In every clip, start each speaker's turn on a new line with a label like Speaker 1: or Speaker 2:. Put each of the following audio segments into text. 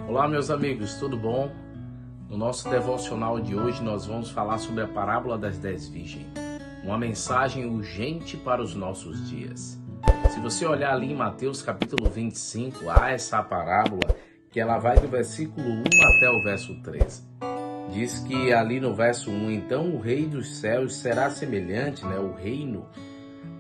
Speaker 1: Olá, meus amigos, tudo bom? No nosso devocional de hoje nós vamos falar sobre a parábola das 10 virgens, uma mensagem urgente para os nossos dias. Se você olhar ali em Mateus capítulo 25, há essa parábola que ela vai do versículo 1 até o verso 13. Diz que ali no verso 1, então o rei dos céus será semelhante, o reino,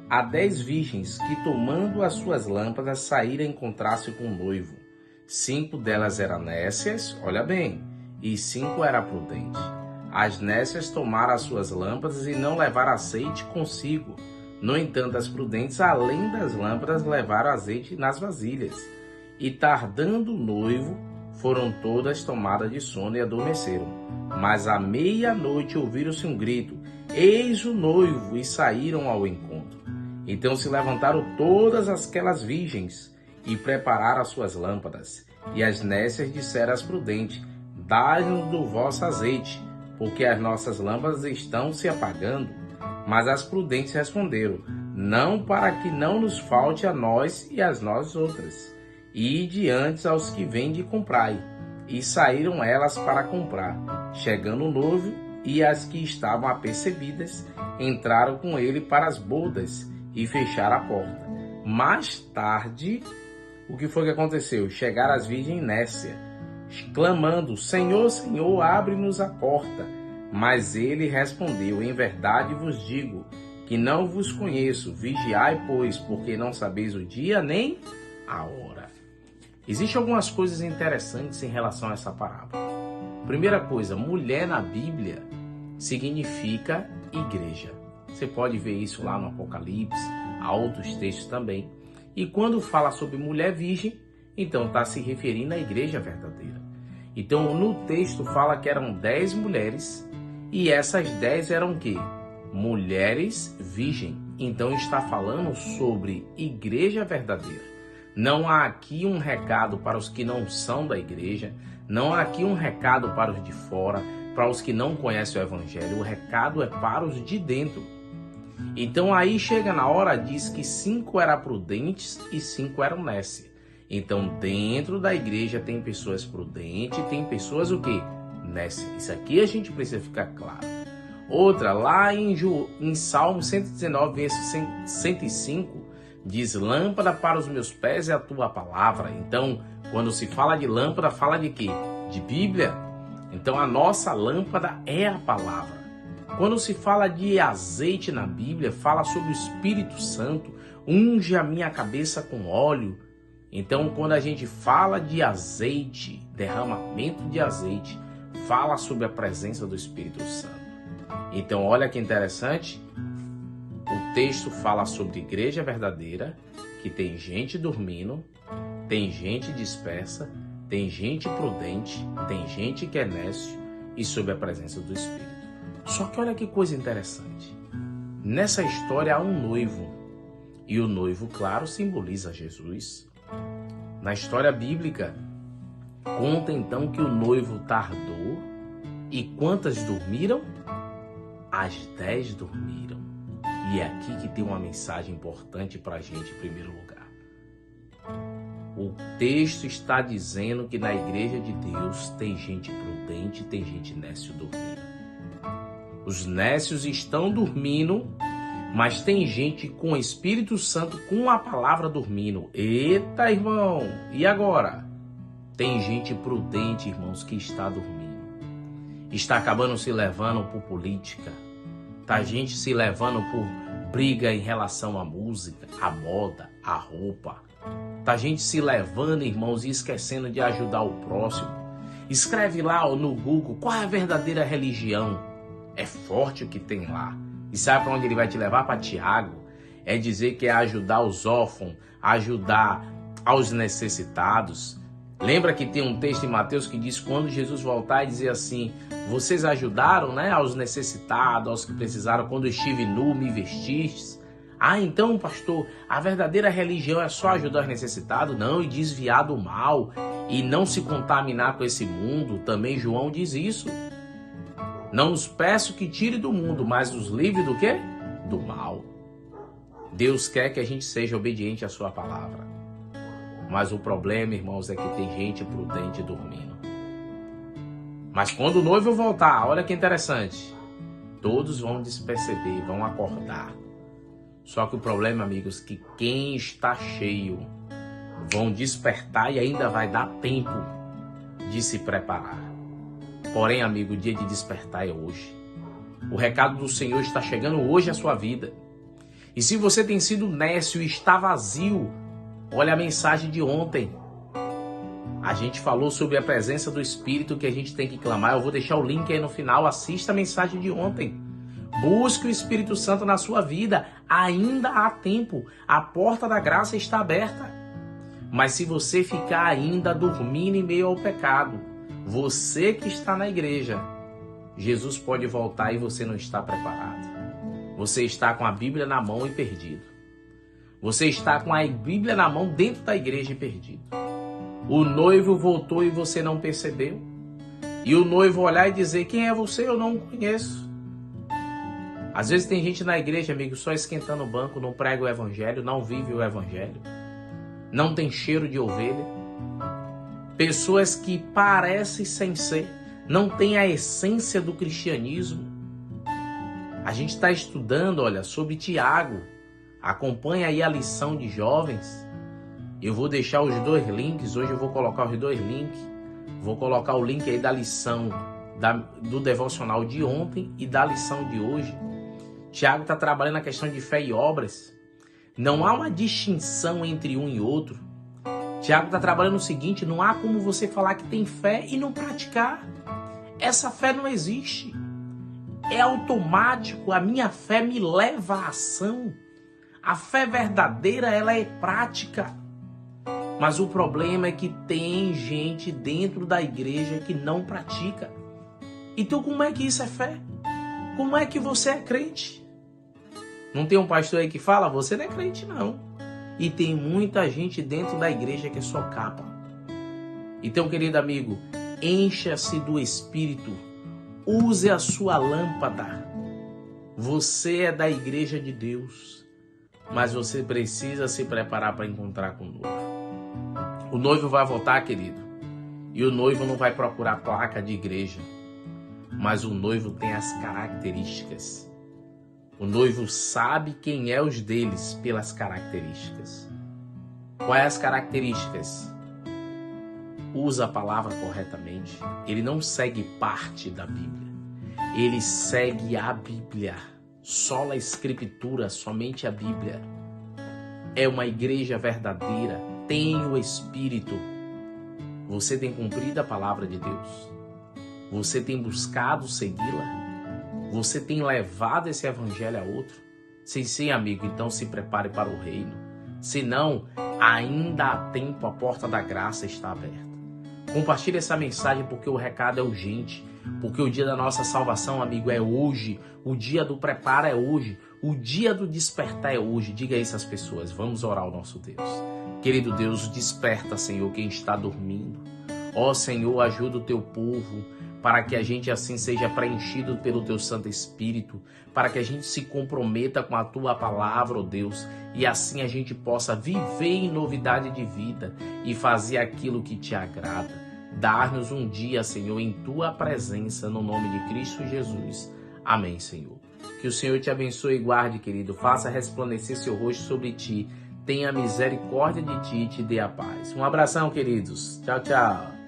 Speaker 1: a 10 virgens que tomando as suas lâmpadas saíram encontrar-se com o noivo. 5 delas eram nécias, olha bem, e 5 eram prudentes. As nécias tomaram as suas lâmpadas e não levaram azeite consigo. No entanto, as prudentes, além das lâmpadas, levaram azeite nas vasilhas. E tardando o noivo, foram todas tomadas de sono e adormeceram. Mas à meia-noite ouviram-se um grito: eis o noivo! E saíram ao encontro. Então se levantaram todas aquelas virgens e prepararam as suas lâmpadas. E as nécias disseram às prudentes: dai-nos do vosso azeite, porque as nossas lâmpadas estão se apagando. Mas as prudentes responderam: não, para que não nos falte a nós e às nós outras. E diante aos que vendem comprai. E saíram elas para comprar. Chegando o noivo, e as que estavam apercebidas entraram com ele para as bodas e fecharam a porta. Mais tarde, o que foi que aconteceu? Chegaram as virgens nécias, clamando: Senhor, Senhor, abre-nos a porta. Mas ele respondeu: em verdade vos digo, que não vos conheço. Vigiai, pois, porque não sabeis o dia nem a hora. Existem algumas coisas interessantes em relação a essa parábola. Primeira coisa, mulher na Bíblia significa igreja. Você pode ver isso lá no Apocalipse, há outros textos também. E quando fala sobre mulher virgem, então está se referindo à igreja verdadeira. Então no texto fala que eram 10 mulheres e essas 10 eram o quê? Mulheres virgem. Então está falando sobre igreja verdadeira. Não há aqui um recado para os que não são da igreja, não há aqui um recado para os de fora, para os que não conhecem o evangelho. O recado é para os de dentro. Então aí chega na hora, diz que 5 eram prudentes e 5 eram nécias. Então dentro da igreja tem pessoas prudentes, tem pessoas o quê? Nécias. Isso aqui a gente precisa ficar claro. Outra, lá em Salmo 119, verso 105, diz: lâmpada para os meus pés é a tua palavra. Então, quando se fala de lâmpada, fala de quê? De Bíblia. Então, a nossa lâmpada é a palavra. Quando se fala de azeite na Bíblia, fala sobre o Espírito Santo. Unge a minha cabeça com óleo. Então, quando a gente fala de azeite, derramamento de azeite, fala sobre a presença do Espírito Santo. Então, olha que interessante. O texto fala sobre igreja verdadeira, que tem gente dormindo, tem gente dispersa, tem gente prudente, tem gente que é nécio, e sobre a presença do Espírito. Só que olha que coisa interessante. Nessa história há um noivo, e o noivo, claro, simboliza Jesus. Na história bíblica, conta então que o noivo tardou, e quantas dormiram? As 10 dormiram. E é aqui que tem uma mensagem importante para a gente em primeiro lugar. O texto está dizendo que na igreja de Deus tem gente prudente, tem gente nécio dormindo. Os nécios estão dormindo, mas tem gente com o Espírito Santo, com a palavra dormindo. Eita, irmão! E agora? Tem gente prudente, irmãos, que está dormindo. Está acabando se levando por política. Tá gente se levando por briga em relação à música, à moda, à roupa. Tá gente se levando, irmãos, e esquecendo de ajudar o próximo. Escreve lá no Google qual é a verdadeira religião. É forte o que tem lá. E sabe para onde ele vai te levar? Para Tiago. É dizer que é ajudar os órfãos, ajudar aos necessitados. Lembra que tem um texto em Mateus que diz: quando Jesus voltar e dizer assim: vocês ajudaram, aos necessitados, aos que precisaram, quando eu estive nu, me vestistes. Ah, então, pastor, a verdadeira religião é só ajudar os necessitados? Não, e desviar do mal, e não se contaminar com esse mundo. Também João diz isso. Não os peço que tire do mundo, mas os livre do quê? Do mal. Deus quer que a gente seja obediente à sua palavra. Mas o problema, irmãos, é que tem gente prudente dormindo. Mas quando o noivo voltar, olha que interessante, todos vão desperceber, vão acordar. Só que o problema, amigos, é que quem está cheio vão despertar e ainda vai dar tempo de se preparar. Porém, amigo, o dia de despertar é hoje. O recado do Senhor está chegando hoje à sua vida. E se você tem sido nécio e está vazio, olha a mensagem de ontem. A gente falou sobre a presença do Espírito que a gente tem que clamar. Eu vou deixar o link aí no final. Assista a mensagem de ontem. Busque o Espírito Santo na sua vida. Ainda há tempo. A porta da graça está aberta. Mas se você ficar ainda dormindo em meio ao pecado, você que está na igreja, Jesus pode voltar e você não está preparado. Você está com a Bíblia na mão e perdido. Você está com a Bíblia na mão dentro da igreja e perdido. O noivo voltou e você não percebeu. E o noivo olhar e dizer, quem é você? Eu não conheço. Às vezes tem gente na igreja, amigo, só esquentando o banco, não prega o evangelho, não vive o evangelho. Não tem cheiro de ovelha. Pessoas que parecem sem ser, não têm a essência do cristianismo. A gente está estudando, olha, sobre Tiago. Acompanha aí a lição de jovens. Eu vou deixar os dois links, hoje eu vou colocar os dois links. Vou colocar o link aí da lição do devocional de ontem e da lição de hoje. Tiago está trabalhando a questão de fé e obras. Não há uma distinção entre um e outro. Tiago está trabalhando o seguinte, não há como você falar que tem fé e não praticar. Essa fé não existe. É automático, a minha fé me leva à ação. A fé verdadeira, ela é prática. Mas o problema é que tem gente dentro da igreja que não pratica. Então como é que isso é fé? Como é que você é crente? Não tem um pastor aí que fala, você não é crente não. E tem muita gente dentro da igreja que é só capa. Então, querido amigo, encha-se do Espírito. Use a sua lâmpada. Você é da igreja de Deus. Mas você precisa se preparar para encontrar com o noivo. O noivo vai voltar, querido. E o noivo não vai procurar placa de igreja. Mas o noivo tem as características. O noivo sabe quem é os deles pelas características. Quais as características? Usa a palavra corretamente. Ele não segue parte da Bíblia. Ele segue a Bíblia. Sola a Escritura, somente a Bíblia. É uma igreja verdadeira. Tem o Espírito. Você tem cumprido a palavra de Deus? Você tem buscado segui-la? Você tem levado esse evangelho a outro? Sim, amigo, então se prepare para o reino. Senão, ainda há tempo, a porta da graça está aberta. Compartilhe essa mensagem porque o recado é urgente. Porque o dia da nossa salvação, amigo, é hoje. O dia do preparo é hoje. O dia do despertar é hoje. Diga isso às pessoas. Vamos orar ao nosso Deus. Querido Deus, desperta, Senhor, quem está dormindo. Ó Senhor, ajuda o teu povo para que a gente assim seja preenchido pelo teu Santo Espírito, para que a gente se comprometa com a tua palavra, ó Deus, e assim a gente possa viver em novidade de vida e fazer aquilo que te agrada. Dar-nos um dia, Senhor, em tua presença, no nome de Cristo Jesus. Amém, Senhor. Que o Senhor te abençoe e guarde, querido. Faça resplandecer seu rosto sobre ti. Tenha misericórdia de ti e te dê a paz. Um abração, queridos. Tchau, tchau.